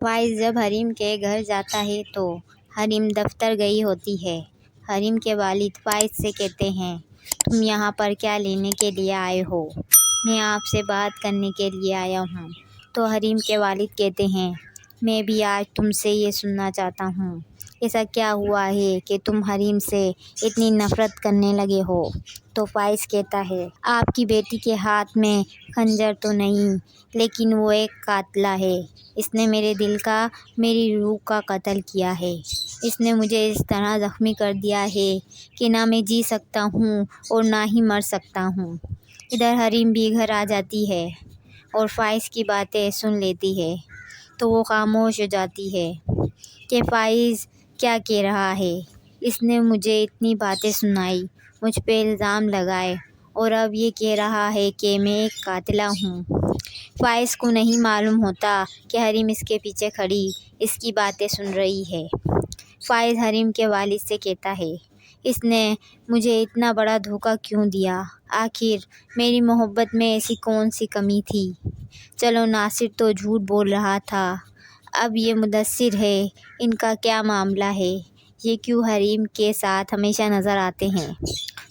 فائز جب حریم کے گھر جاتا ہے تو حریم دفتر گئی ہوتی ہے۔ حریم کے والد فائز سے کہتے ہیں، تم یہاں پر کیا لینے کے لیے آئے ہو؟ میں آپ سے بات کرنے کے لیے آیا ہوں۔ تو حریم کے والد کہتے ہیں، میں بھی آج تم سے یہ سننا چاہتا ہوں، ایسا کیا ہوا ہے کہ تم حریم سے اتنی نفرت کرنے لگے ہو؟ تو فائز کہتا ہے، آپ کی بیٹی کے ہاتھ میں خنجر تو نہیں، لیکن وہ ایک قاتلہ ہے۔ اس نے میرے دل کا، میری روح کا قتل کیا ہے۔ اس نے مجھے اس طرح زخمی کر دیا ہے کہ نہ میں جی سکتا ہوں اور نہ ہی مر سکتا ہوں۔ ادھر حریم بھی گھر آ جاتی ہے اور فائز کی باتیں سن لیتی ہے تو وہ خاموش ہو جاتی ہے کہ فائز کیا کہہ رہا ہے۔ اس نے مجھے اتنی باتیں سنائی، مجھ پہ الزام لگائے اور اب یہ کہہ رہا ہے کہ میں ایک قاتلہ ہوں۔ فائز کو نہیں معلوم ہوتا کہ حریم اس کے پیچھے کھڑی اس کی باتیں سن رہی ہے۔ فائز حریم کے والد سے کہتا ہے، اس نے مجھے اتنا بڑا دھوکہ کیوں دیا؟ آخر میری محبت میں ایسی کون سی کمی تھی؟ چلو ناصر تو جھوٹ بول رہا تھا، اب یہ مدثر ہے، ان کا کیا معاملہ ہے؟ یہ کیوں حریم کے ساتھ ہمیشہ نظر آتے ہیں؟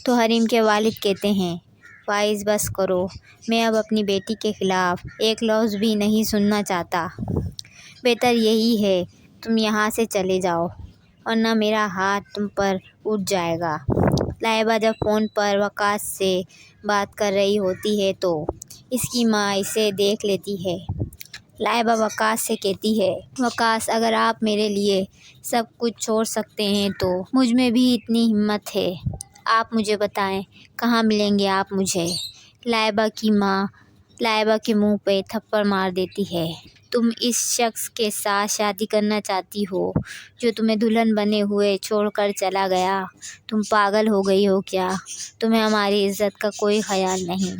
تو حریم کے والد کہتے ہیں، فائز بس کرو، میں اب اپنی بیٹی کے خلاف ایک لفظ بھی نہیں سننا چاہتا۔ بہتر یہی ہے تم یہاں سے چلے جاؤ، ورنہ میرا ہاتھ تم پر اٹھ جائے گا۔ لائبہ جب فون پر وقاص سے بات کر رہی ہوتی ہے تو اس کی ماں اسے دیکھ لیتی ہے۔ لائبہ وقاص سے کہتی ہے، وقاص اگر آپ میرے لیے سب کچھ چھوڑ سکتے ہیں تو مجھ میں بھی اتنی ہمت ہے، آپ مجھے بتائیں کہاں ملیں گے آپ مجھے؟ لائبہ کی ماں لائبہ کے منہ پہ تھپڑ مار دیتی ہے، تم اس شخص کے ساتھ شادی کرنا چاہتی ہو جو تمہیں دلہن بنے ہوئے چھوڑ کر چلا گیا؟ تم پاگل ہو گئی ہو کیا؟ تمہیں ہماری عزت کا کوئی خیال نہیں؟